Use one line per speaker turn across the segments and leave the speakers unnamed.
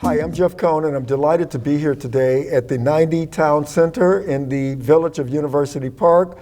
Hi, I'm Jeff Cohn, and I'm delighted to be here today at the 90 Towncenter in the village of University Park.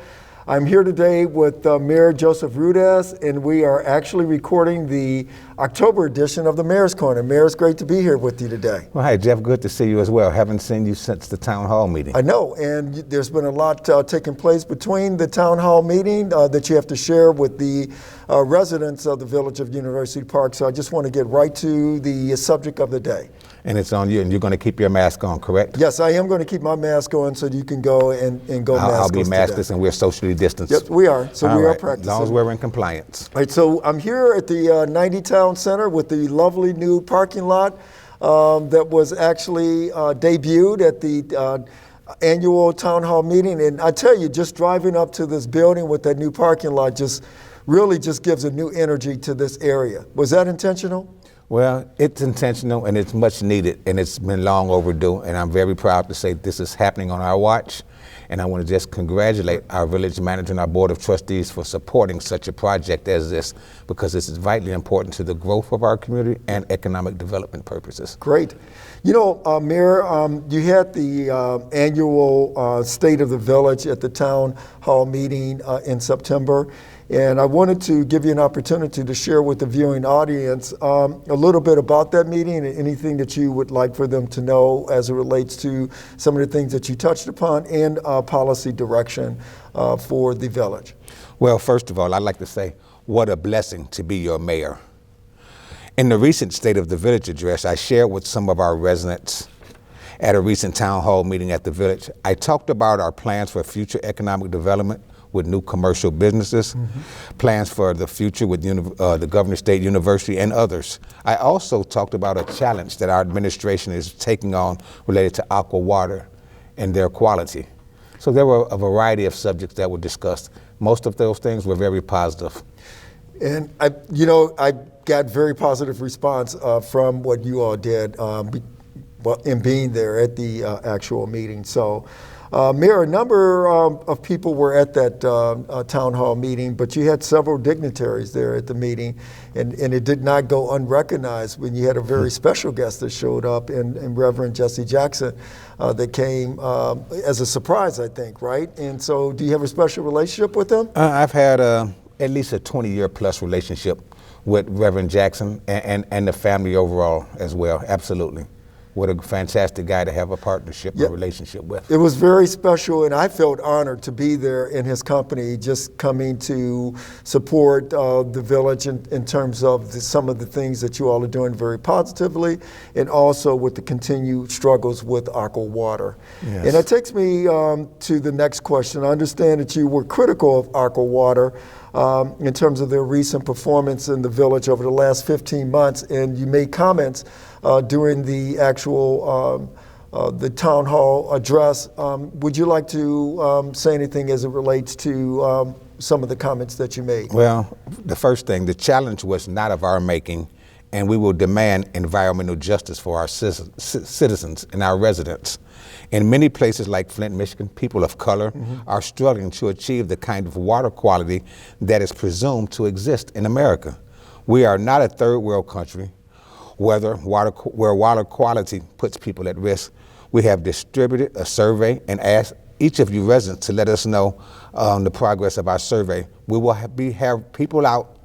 I'm here today with Mayor Joseph Rudess, and we are actually recording the October edition of the Mayor's Corner. Mayor, it's great to be here with you today.
Well, hi, Jeff. Good to see you as well. Haven't seen you since the town hall meeting.
I know, and there's been a lot taking place between the town hall meeting that you have to share with the residents of the village of University Park. So I just want to get right to the subject of the day.
And it's on you, and you're going to keep your mask on, correct?
Yes, I am going to keep my mask on so you can go and go maskless.
I'll be maskless, and we're socially distanced.
Yep, we are. So we are practicing.
As long as we're in compliance.
All right, so I'm here at the 90 Towncenter with the lovely new parking lot that was actually debuted at the annual town hall meeting. And I tell you, just driving up to this building with that new parking lot just really just gives a new energy to this area. Was that intentional?
Well, it's intentional and it's much needed, and it's been long overdue, and I'm very proud to say this is happening on our watch. And I want to just congratulate our village manager and our board of trustees for supporting such a project as this, because this is vitally important to the growth of our community and economic development purposes.
Great. You know, Mayor, you had the annual State of the Village at the town hall meeting in September. And I wanted to give you an opportunity to share with the viewing audience a little bit about that meeting and anything that you would like for them to know as it relates to some of the things that you touched upon and policy direction for the village.
Well, first of all, I'd like to say what a blessing to be your mayor. In the recent State of the Village address I shared with some of our residents at a recent town hall meeting at the village, I talked about our plans for future economic development with new commercial businesses, plans for the future with the Governor State University and others. I also talked about a challenge that our administration is taking on related to aqua water and their quality. So there were a variety of subjects that were discussed. Most of those things were very positive.
And I got very positive response from what you all did in being there at the actual meeting. So. Mayor, a number of people were at that town hall meeting, but you had several dignitaries there at the meeting, and it did not go unrecognized when you had a very special guest that showed up, and Reverend Jesse Jackson that came as a surprise, I think, right? And so do you have a special relationship with him?
I've had at least a 20-year plus relationship with Reverend Jackson and the family overall as well, absolutely. What a fantastic guy to have a partnership and relationship with.
It was very special, and I felt honored to be there in his company, just coming to support the village in terms of some of the things that you all are doing very positively, and also with the continued struggles with aqua water. Yes. And that takes me to the next question. I understand that you were critical of aqua water in terms of their recent performance in the village over the last 15 months, and you made comments during the actual the town hall address. Would you like to say anything as it relates to some of the comments that you made?
Well, the first thing, the challenge was not of our making, and we will demand environmental justice for our citizens and our residents. In many places like Flint, Michigan, people of color are struggling to achieve the kind of water quality that is presumed to exist in America. We are not a third world country where water quality puts people at risk. We have distributed a survey and asked each of you residents to let us know the progress of our survey. We will have people out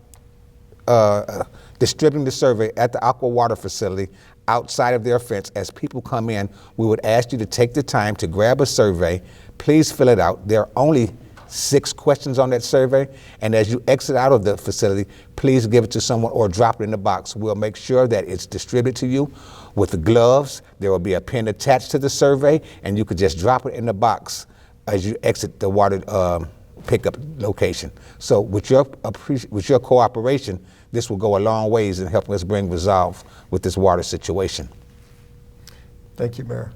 distributing the survey at the aqua water facility outside of their fence. As people come in, we would ask you to take the time to grab a survey. Please fill it out. There are only 6 questions on that survey, and as you exit out of the facility, please give it to someone or drop it in the box. We'll make sure that it's distributed to you with the gloves. There will be a pin attached to the survey, and you could just drop it in the box as you exit the water pickup location. So with your cooperation, this will go a long ways in helping us bring resolve with this water situation.
Thank you, Mayor.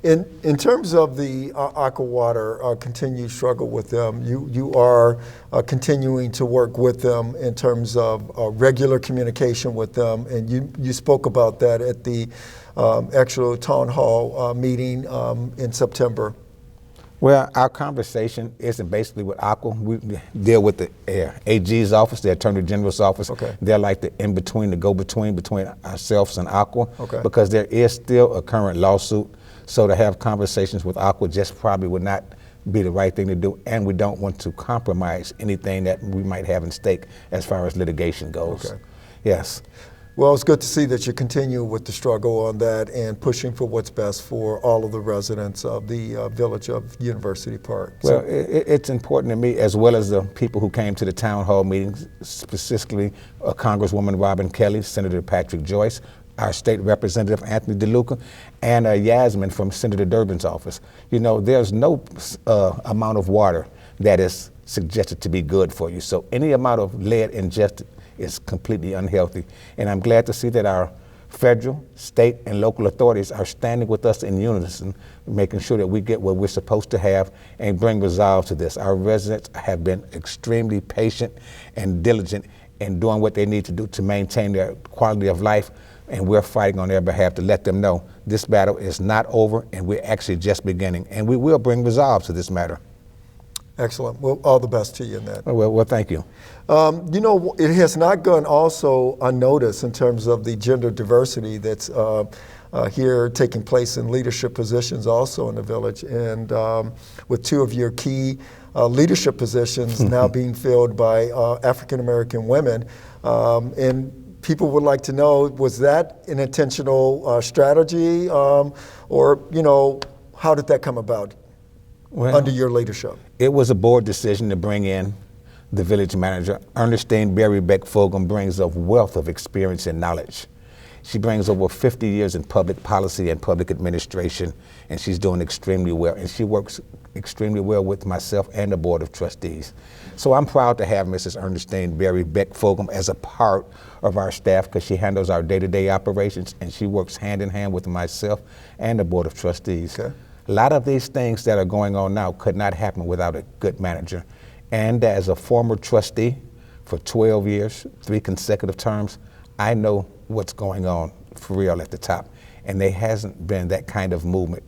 In terms of the aqua water continued struggle with them, you are continuing to work with them in terms of regular communication with them, and you spoke about that at the actual town hall meeting in September.
Well, our conversation isn't basically with Aqua. We deal with the AG's office, the Attorney General's office.
Okay.
They're like the in-between, the go-between between ourselves and Aqua.
Okay.
Because there is still a current lawsuit. So to have conversations with Aqua just probably would not be the right thing to do. And we don't want to compromise anything that we might have in stake as far as litigation goes.
Okay.
Yes.
Well, it's good to see that you continue with the struggle on that and pushing for what's best for all of the residents of the village of University Park.
Well, it's important to me, as well as the people who came to the town hall meetings, specifically Congresswoman Robin Kelly, Senator Patrick Joyce, our state representative Anthony DeLuca, and Yasmin from Senator Durbin's office. You know, there's no amount of water that is suggested to be good for you. So any amount of lead ingested is completely unhealthy. And I'm glad to see that our federal, state, and local authorities are standing with us in unison, making sure that we get what we're supposed to have and bring resolve to this. Our residents have been extremely patient and diligent in doing what they need to do to maintain their quality of life, and we're fighting on their behalf to let them know this battle is not over and we're actually just beginning, and we will bring resolve to this matter.
Excellent. Well, all the best to you in that.
Well, thank you.
You know, it has not gone also unnoticed in terms of the gender diversity that's here taking place in leadership positions also in the village. And with two of your key leadership positions now being filled by African-American women. And people would like to know, was that an intentional strategy or, you know, how did that come about under your leadership?
It was a board decision to bring in the village manager. Ernestine Berry Beck-Fogum brings a wealth of experience and knowledge. She brings over 50 years in public policy and public administration, and she's doing extremely well. And she works extremely well with myself and the Board of Trustees. So I'm proud to have Mrs. Ernestine Berry Beck-Fogum as a part of our staff because she handles our day-to-day operations, and she works hand in hand with myself and the Board of Trustees.
Okay.
A lot of these things that are going on now could not happen without a good manager. And as a former trustee for 12 years, 3 consecutive terms, I know what's going on for real at the top. And there hasn't been that kind of movement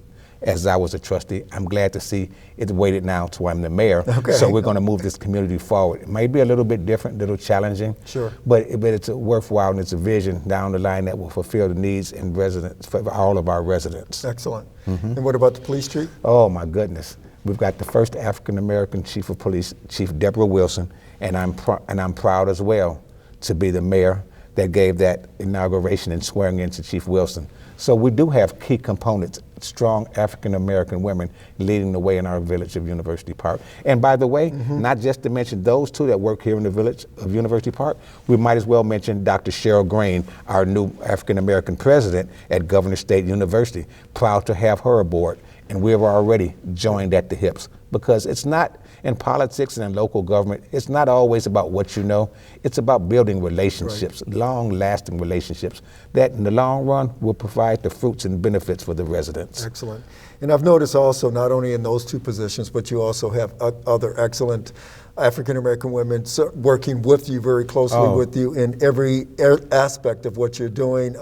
as I was a trustee. I'm glad to see it's waited now to I'm the mayor.
Okay.
So we're going to move this community forward. It may be a little bit different, a little challenging.
Sure.
But it's a worthwhile, and it's a vision down the line that will fulfill the needs and residents for all of our residents.
Excellent. And what about the police chief?
Oh my goodness. We've got the first African-American chief of police, Chief Deborah Wilson, and I'm proud as well to be the mayor that gave that inauguration and swearing in to Chief Wilson. So we do have key components, strong African-American women leading the way in our village of University Park. And by the way, not just to mention those two that work here in the village of University Park, we might as well mention Dr. Cheryl Green, our new African-American president at Governor State University. Proud to have her aboard. And we've already joined at the hips, because it's not, in politics and in local government, it's not always about what you know. It's about building relationships, long-lasting relationships that in the long run will provide the fruits and benefits for the residents.
Excellent. And I've noticed also, not only in those 2 positions, but you also have other excellent African-American women working with you, very closely with you in every aspect of what you're doing.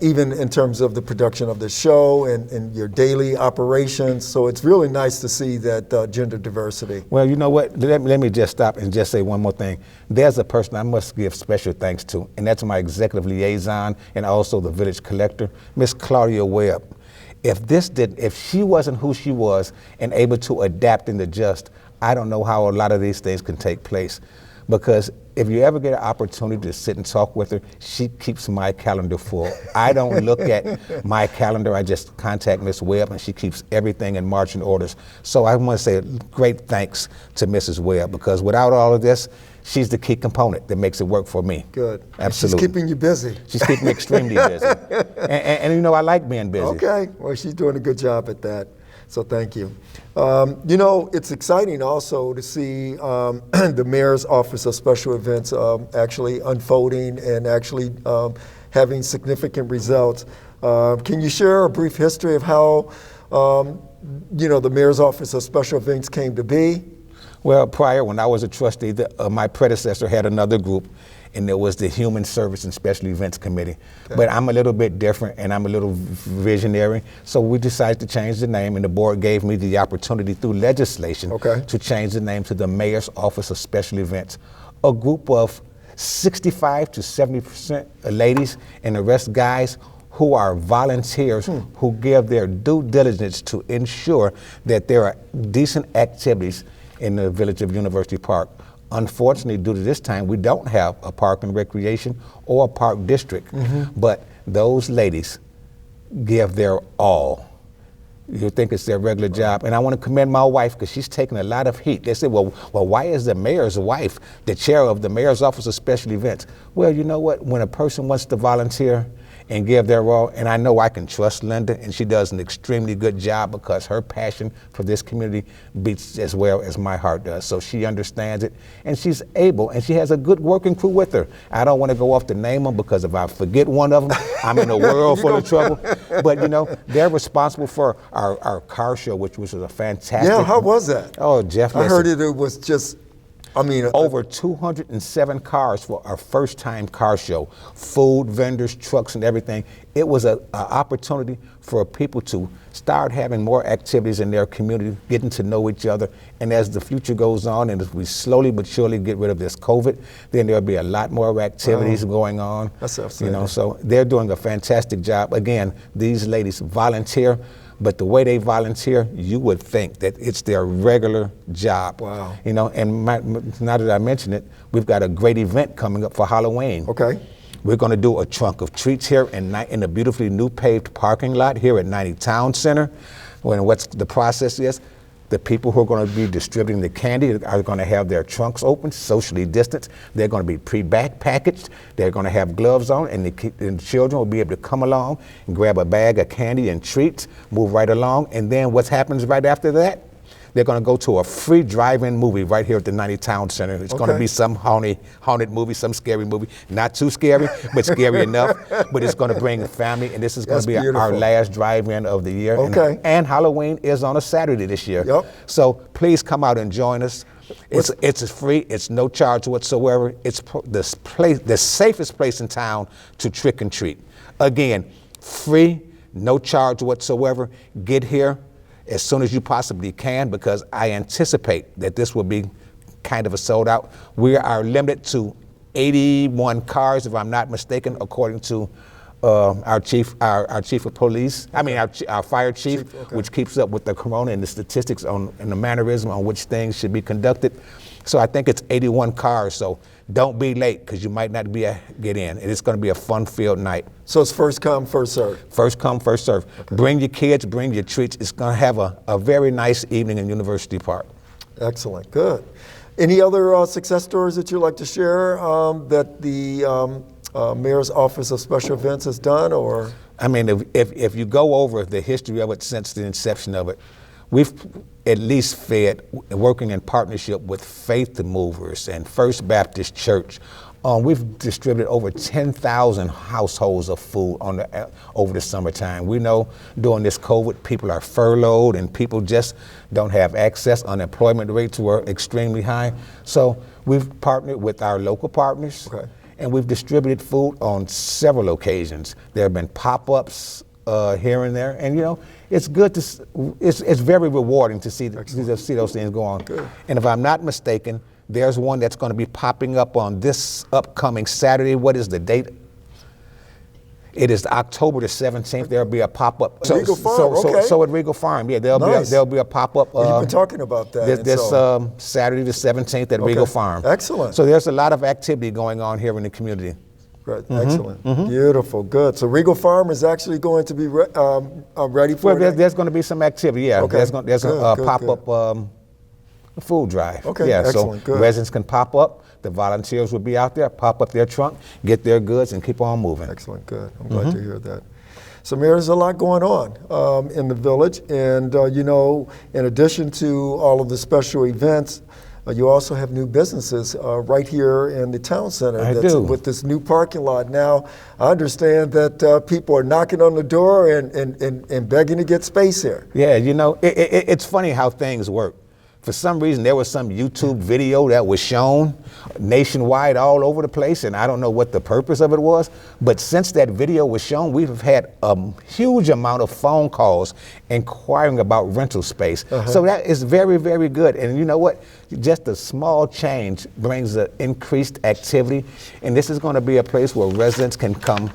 Even in terms of the production of the show and your daily operations. So it's really nice to see that gender diversity.
Well, you know what? Let me just stop and just say one more thing. There's a person I must give special thanks to, and that's my executive liaison and also the village collector, Miss Claudia Webb. If she wasn't who she was and able to adapt and adjust, I don't know how a lot of these things can take place. Because if you ever get an opportunity to sit and talk with her, she keeps my calendar full. I don't look at my calendar, I just contact Ms. Webb, and she keeps everything in marching orders. So I want to say great thanks to Mrs. Webb, because without all of this, she's the key component that makes it work for me.
Good.
Absolutely.
She's keeping you busy.
She's keeping me extremely busy. And you know, I like being busy.
Okay, well, she's doing a good job at that. So thank you. You know, it's exciting also to see the Mayor's Office of Special Events actually unfolding and actually having significant results. Can you share a brief history of how, you know, the Mayor's Office of Special Events came to be?
Well, prior, when I was a trustee, my predecessor had another group, and there was the Human Service and Special Events Committee. But I'm a little bit different, and I'm a little visionary, so we decided to change the name, and the board gave me the opportunity through legislation to change the name to the Mayor's Office of Special Events. A group of 65 to 70% ladies and the rest guys who are volunteers who give their due diligence to ensure that there are decent activities in the village of University Park. Unfortunately, due to this time, we don't have a park and recreation or a park district, but those ladies give their all. You think it's their regular job. And I want to commend my wife because she's taken a lot of heat. They said, well, why is the mayor's wife the chair of the Mayor's Office of Special Events? Well, you know what? When a person wants to volunteer and give their all, and I know I can trust Linda, and she does an extremely good job because her passion for this community beats as well as my heart does. So she understands it, and she's able, and she has a good working crew with her. I don't want to go off to name them because if I forget one of them, I'm in a world full of trouble. But you know, they're responsible for our car show, which was a fantastic.
Yeah, how was that?
Oh, Jeff,
I heard it was just, I mean,
over 207 cars for our first time car show. Food, vendors, trucks, and everything. It was an opportunity for people to start having more activities in their community, getting to know each other. And as the future goes on, and as we slowly but surely get rid of this COVID, then there'll be a lot more activities going on.
That's outstanding.
You know, so they're doing a fantastic job. Again, these ladies volunteer. But the way they volunteer, you would think that it's their regular job.
Wow.
You know, and now that I mention it, we've got a great event coming up for Halloween.
Okay.
We're going to do a trunk of treats here in the beautifully new paved parking lot here at 90 Towncenter. When what's the process is, the people who are going to be distributing the candy are going to have their trunks open, socially distanced. They're going to be pre-packaged. They're going to have gloves on, and the children will be able to come along and grab a bag of candy and treats, move right along, and then what happens right after that? They're going to go to a free drive-in movie right here at the 90 Towncenter. It's going to be some haunted movie, some scary movie. Not too scary, but scary enough. But it's going to bring a family, and this is going to be our last drive-in of the year.
Okay.
And Halloween is on a Saturday this year.
Yep.
So please come out and join us. It's free. It's no charge whatsoever. It's the safest place in town to trick and treat. Again, free, no charge whatsoever. Get here as soon as you possibly can, because I anticipate that this will be kind of a sold out. We are limited to 81 cars, if I'm not mistaken, according to our chief of police. I mean, our fire chief, which keeps up with the corona and the statistics and the mannerism on which things should be conducted. So I think it's 81 cars. So don't be late, because you might not be get in. And it's going to be a fun-filled night.
So it's first come, first serve.
First come, first serve. Okay. Bring your kids, bring your treats. It's going to have a very nice evening in University Park. Excellent, good.
Any other success stories that you'd like to share that the Mayor's Office of Special Events has done, or?
I mean, if you go over the history of it since the inception of it, we've at least fed, working in partnership with Faith Movers and First Baptist Church. We've distributed over 10,000 households of food over the summertime. We know during this COVID, people are furloughed and people just don't have access. Unemployment rates were extremely high. So we've partnered with our local partners. Okay. And we've distributed food on several occasions. There have been pop-ups here and there, and you know, it's good to, it's very rewarding to see those things go on. Good. And if I'm not mistaken, there's one that's going to be popping up on this upcoming Saturday. What is the date? It is October the 17th. There'll be a pop-up.
Regal Farm,
so at Regal Farm, yeah, there'll be a pop-up.
You've been talking about that.
This Saturday the 17th at Regal Farm.
Excellent.
So there's a lot of activity going on here in the community.
Right. Excellent. Beautiful. Good. So Regal Farm is actually going to be ready for
it? There's going to be some activity, yeah. Okay. There's a pop-up food drive.
Okay,
yeah,
excellent.
So residents can pop up. The volunteers will be out there, pop up their trunk, get their goods, and keep on moving.
Excellent. Good. I'm glad to hear that. So, Mayor, there's a lot going on in the village. And, you know, in addition to all of the special events, you also have new businesses right here in the town center.
I do.
With this new parking lot. Now, I understand that people are knocking on the door and begging to get space here.
Yeah, you know, it's funny how things work. For some reason, there was some YouTube video that was shown nationwide all over the place, and I don't know what the purpose of it was. But since that video was shown, we've had a huge amount of phone calls inquiring about rental space. So that is very, very good. And you know what? Just a small change brings an increased activity, and this is going to be a place where residents can come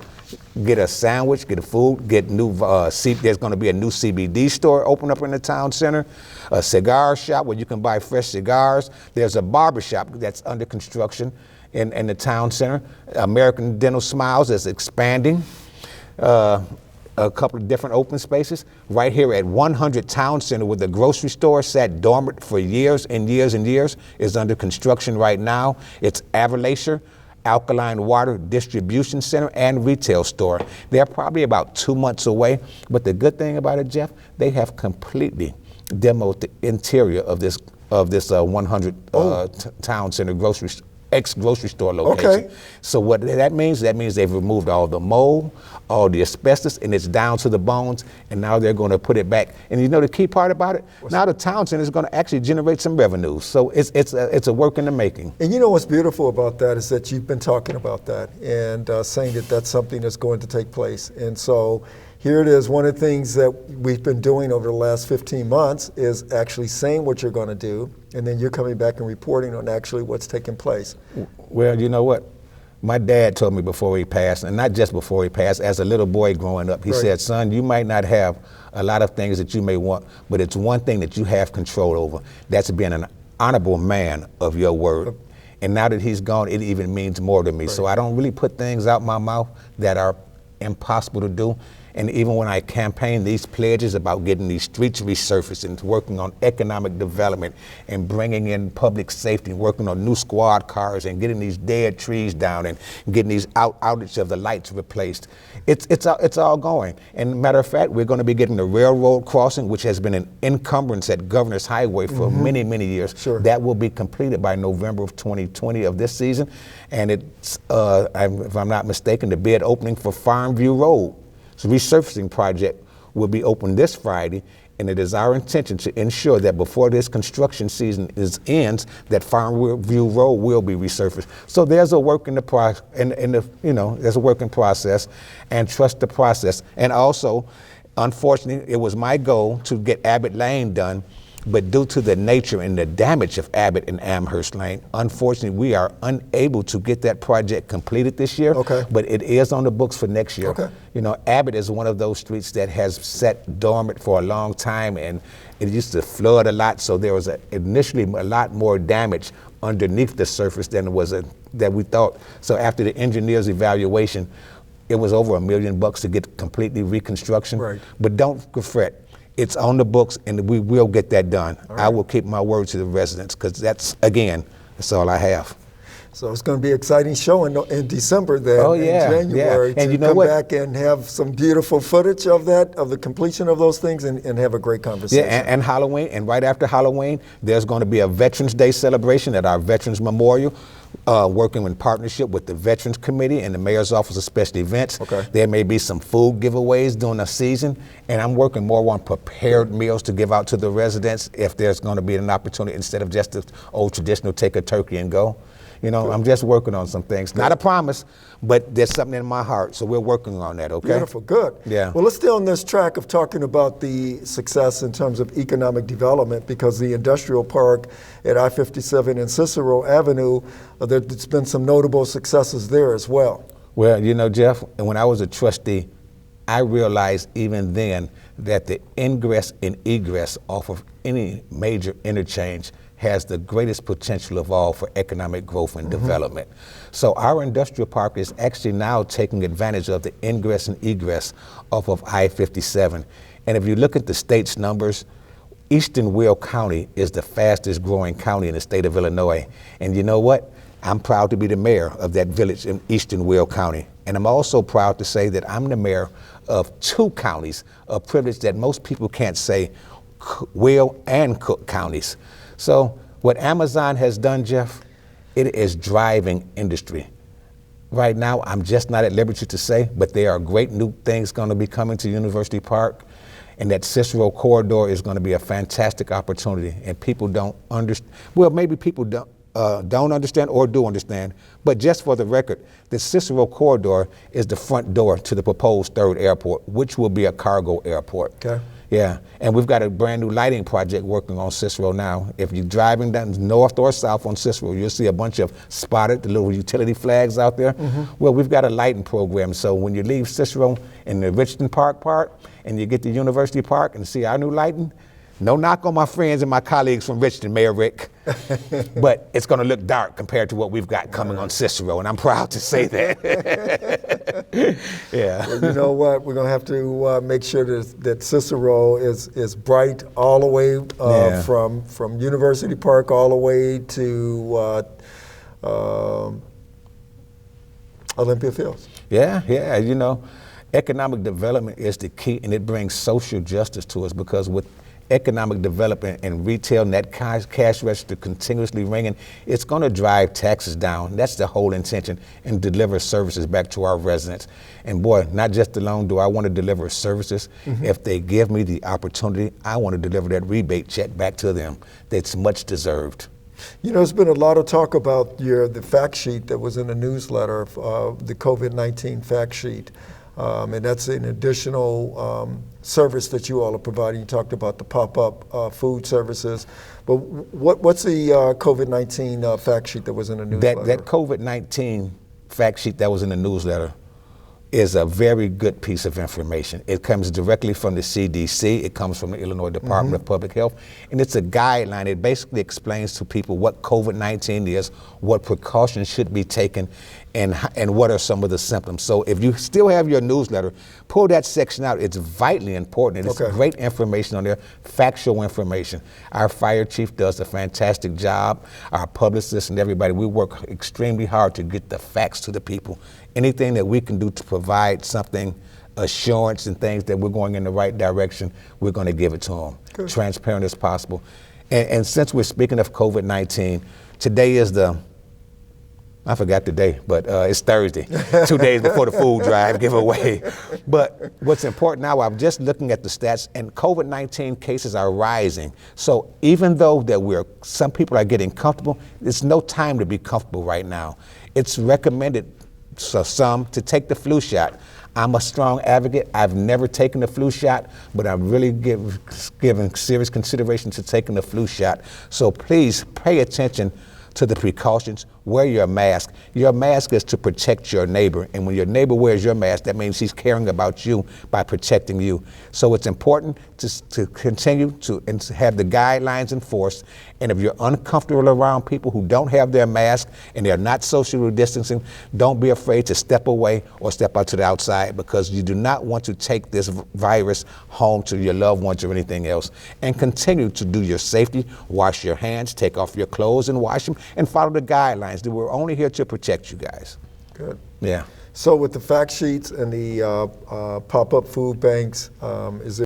get a sandwich, get a food, get new, there's going to be a new CBD store open up in the town center, a cigar shop where you can buy fresh cigars. There's a barber shop that's under construction in the town center. American Dental Smiles is expanding. A couple of different open spaces. Right here at 100 Town Center, where the grocery store sat dormant for years and years and years, is under construction right now. It's Avalachia Alkaline Water Distribution Center and retail store. They're probably about 2 months away, but the good thing about it, Jeff, they have completely demoed the interior of this 100 Town Center ex-grocery store location.
Okay.
So what that means they've removed all the mold, all the asbestos, and it's down to the bones, and now they're going to put it back. And you know the key part about it? Now the town center is going to actually generate some revenue. So it's a work in the making.
And you know what's beautiful about that is that you've been talking about that and saying that that's something that's going to take place. And so here it is. One of the things that we've been doing over the last 15 months is actually saying what you're going to do, and then you're coming back and reporting on actually what's taking place.
Well, you know what? My dad told me before he passed, and not just before he passed, as a little boy growing up, he said, son, you might not have a lot of things that you may want, but it's one thing that you have control over. That's being an honorable man of your word. And now that he's gone, it even means more to me. So I don't really put things out my mouth that are impossible to do. And even when I campaign these pledges about getting these streets resurfaced and working on economic development and bringing in public safety and working on new squad cars and getting these dead trees down and getting these outage of the lights replaced, it's all going. And matter of fact, we're going to be getting the railroad crossing, which has been an encumbrance at Governor's Highway for many, many years. That will be completed by November of 2020 of this season. And it's, if I'm not mistaken, the bid opening for Farmview Road. The resurfacing project will be open this Friday, and it is our intention to ensure that before this construction season ends, that Farmview Road will be resurfaced. So there's a work in the there's a working process, and trust the process. And also, unfortunately, it was my goal to get Abbott Lane done, but due to the nature and the damage of Abbott and Amherst Lane, unfortunately, we are unable to get that project completed this year. But it is on the books for next year. You know, Abbott is one of those streets that has sat dormant for a long time, and it used to flood a lot. So there was initially a lot more damage underneath the surface than that we thought. So after the engineer's evaluation, it was over $1 million to get completely reconstruction. But don't fret. It's on the books, and we will get that done. I will keep my word to the residents, because that's all I have.
So it's going to be an exciting show in December then, in January,
and
to come back and have some beautiful footage of that, of the completion of those things, and have a great conversation.
And Halloween, and right after Halloween, there's going to be a Veterans Day celebration at our Veterans Memorial, working in partnership with the Veterans Committee and the Mayor's Office of Special Events. There may be some food giveaways during the season, and I'm working more on prepared meals to give out to the residents if there's going to be an opportunity, instead of just the old traditional take a turkey and go. You know, I'm just working on some things. Not a promise, but there's something in my heart, so we're working on that, okay?
Beautiful, good.
Yeah.
Well, let's stay on this track of talking about the success in terms of economic development, because the industrial park at I-57 and Cicero Avenue, there's been some notable successes there as well.
Well, you know, Jeff, when I was a trustee, I realized even then that the ingress and egress off of any major interchange has the greatest potential of all for economic growth and development. So our industrial park is actually now taking advantage of the ingress and egress off of I-57. And if you look at the state's numbers, Eastern Will County is the fastest growing county in the state of Illinois. And you know what? I'm proud to be the mayor of that village in Eastern Will County. And I'm also proud to say that I'm the mayor of 2 counties, a privilege that most people can't say, Will and Cook counties. So what Amazon has done, Jeff, it is driving industry. Right now, I'm just not at liberty to say, but there are great new things going to be coming to University Park. And that Cicero corridor is going to be a fantastic opportunity, and people don't understand. Well, maybe people don't understand or do understand, but just for the record, the Cicero corridor is the front door to the proposed third airport, which will be a cargo airport.
Okay.
Yeah, and we've got a brand new lighting project working on Cicero now. If you're driving down north or south on Cicero, you'll see a bunch of spotted, the little utility flags out there. Well, we've got a lighting program, so when you leave Cicero in the Richardson Park part, and you get to University Park and see our new lighting, no knock on my friends and my colleagues from Richardson, Mayor Rick, but it's going to look dark compared to what we've got coming on Cicero, and I'm proud to say that. Yeah.
Well, you know what? We're going to have to make sure that Cicero is bright all the way from University Park all the way to Olympia Fields.
Yeah, you know, economic development is the key, and it brings social justice to us, because with economic development and retail and that cash register continuously ringing, it's going to drive taxes down. That's the whole intention, and deliver services back to our residents. And boy, not just alone do I want to deliver services. If they give me the opportunity, I want to deliver that rebate check back to them. That's much deserved.
You know, there's been a lot of talk about the fact sheet that was in the newsletter, the COVID-19 fact sheet. And that's an additional service that you all are providing. You talked about the pop-up food services, but what's the COVID-19 fact sheet that was in the newsletter?
That COVID-19 fact sheet that was in the newsletter is a very good piece of information. It comes directly from the CDC. It comes from the Illinois Department of Public Health, and it's a guideline. It basically explains to people what COVID-19 is, what precautions should be taken, and what are some of the symptoms. So if you still have your newsletter, pull that section out. It's vitally important. It's great information on there, factual information. Our fire chief does a fantastic job. Our publicists and everybody, we work extremely hard to get the facts to the people. Anything that we can do to provide something, assurance and things that we're going in the right direction, we're going to give it to them. Good. Transparent as possible. And since we're speaking of COVID-19, today is I forgot the day, but it's Thursday, 2 days before the food drive giveaway. But what's important now, I'm just looking at the stats, and COVID-19 cases are rising. So even though that some people are getting comfortable, it's no time to be comfortable right now. It's recommended for some to take the flu shot. I'm a strong advocate. I've never taken the flu shot, but I'm really giving serious consideration to taking the flu shot. So please pay attention to the precautions. Wear your mask. Your mask is to protect your neighbor, and when your neighbor wears your mask, that means he's caring about you by protecting you. So it's important to continue to have the guidelines enforced, and if you're uncomfortable around people who don't have their mask and they're not socially distancing, don't be afraid to step away or step out to the outside, because you do not want to take this virus home to your loved ones or anything else. And continue to do your safety, wash your hands, take off your clothes and wash them, and follow the guidelines. We're only here to protect you guys. Good. Yeah.
So with the fact sheets and the pop-up food banks, is there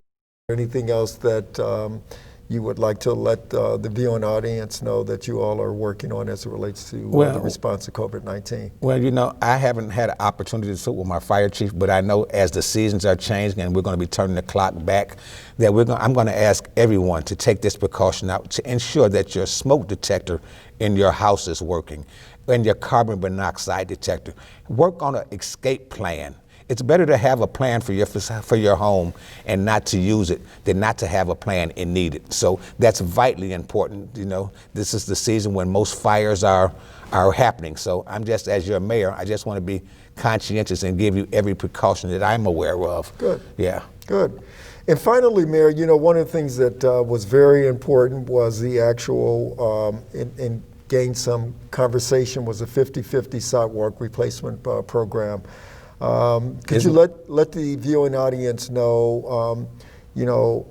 anything else that you would like to let the viewing audience know that you all are working on as it relates to the response to COVID-19?
Well, you know, I haven't had an opportunity to sit with my fire chief, but I know as the seasons are changing and we're going to be turning the clock back, that I'm going to ask everyone to take this precaution out to ensure that your smoke detector in your house is working, and your carbon monoxide detector. Work on an escape plan. It's better to have a plan for your home and not to use it than not to have a plan and need it. So that's vitally important. You know, this is the season when most fires are happening. So I'm just, as your mayor, I just want to be conscientious and give you every precaution that I'm aware of.
Good.
Yeah.
Good. And finally, Mayor, you know, one of the things that was very important was the actual, and gained some conversation, was a 50-50 sidewalk replacement program. Could you let the viewing audience know, you know,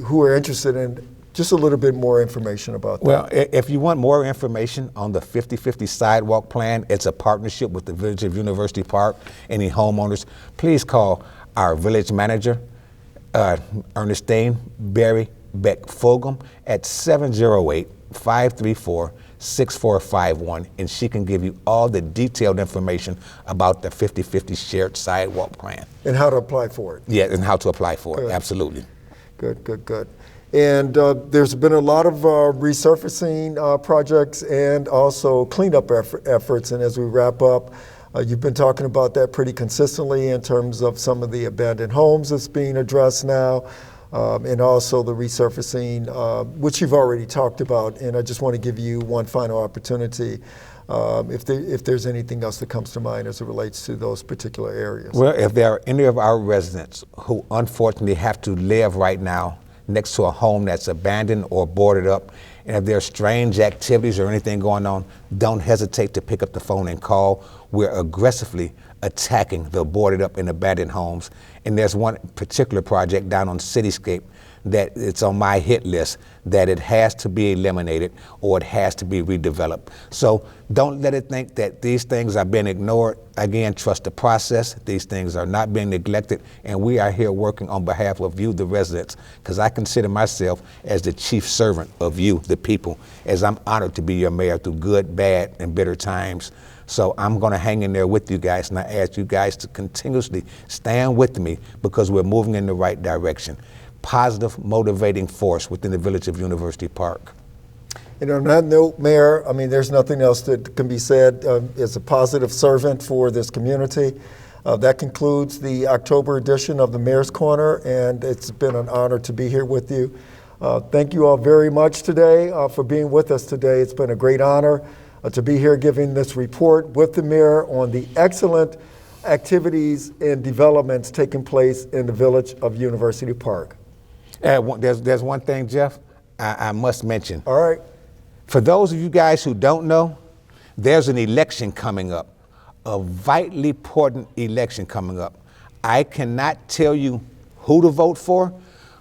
who are interested in just a little bit more information about that?
Well, if you want more information on the 50-50 sidewalk plan, it's a partnership with the Village of University Park. Any homeowners, please call our village manager, Ernestine Berry Beck-Fulgham, at 708-534-6451, and she can give you all the detailed information about the 50-50 shared sidewalk plan.
And how to apply for it.
Yeah, and how to apply for it, absolutely.
Good, good, good. And there's been a lot of resurfacing projects and also cleanup efforts. And as we wrap up, you've been talking about that pretty consistently in terms of some of the abandoned homes that's being addressed now, and also the resurfacing, which you've already talked about. And I just want to give you one final opportunity if there's anything else that comes to mind as it relates to those particular areas.
Well, if there are any of our residents who unfortunately have to live right now next to a home that's abandoned or boarded up, and if there are strange activities or anything going on, don't hesitate to pick up the phone and call. We're aggressively attacking the boarded up and abandoned homes. And there's one particular project down on Cityscape that it's on my hit list that it has to be eliminated or it has to be redeveloped. So don't let it think that these things are being ignored. Again, trust the process. These things are not being neglected, and we are here working on behalf of you, the residents, because I consider myself as the chief servant of you, the people, as I'm honored to be your mayor through good, bad, and bitter times. So I'm going to hang in there with you guys, and I ask you guys to continuously stand with me because we're moving in the right direction. Positive, motivating force within the village of University Park.
And on that note, Mayor, I mean, there's nothing else that can be said. As a positive servant for this community. That concludes the October edition of the Mayor's Corner, and it's been an honor to be here with you. Thank you all very much today for being with us today. It's been a great honor to be here giving this report with the mayor on the excellent activities and developments taking place in the village of University Park.
There's one thing, Jeff, I must mention.
All right.
For those of you guys who don't know, there's an election coming up, a vitally important election coming up. I cannot tell you who to vote for,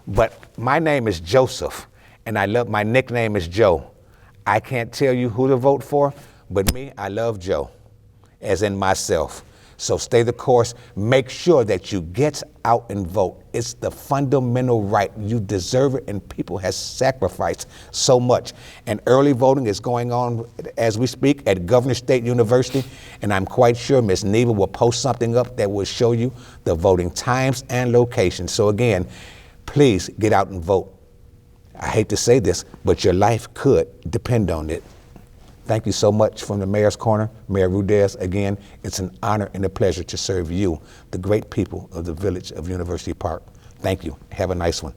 but my name is Joseph, and my nickname is Joe. I can't tell you who to vote for, but me, I love Joe, as in myself. So stay the course. Make sure that you get out and vote. It's the fundamental right. You deserve it, and people have sacrificed so much. And early voting is going on as we speak at Governor State University, and I'm quite sure Ms. Neva will post something up that will show you the voting times and locations. So again, please get out and vote. I hate to say this, but your life could depend on it. Thank you so much from the Mayor's Corner, Mayor Rudez. Again, it's an honor and a pleasure to serve you, the great people of the village of University Park. Thank you. Have a nice one.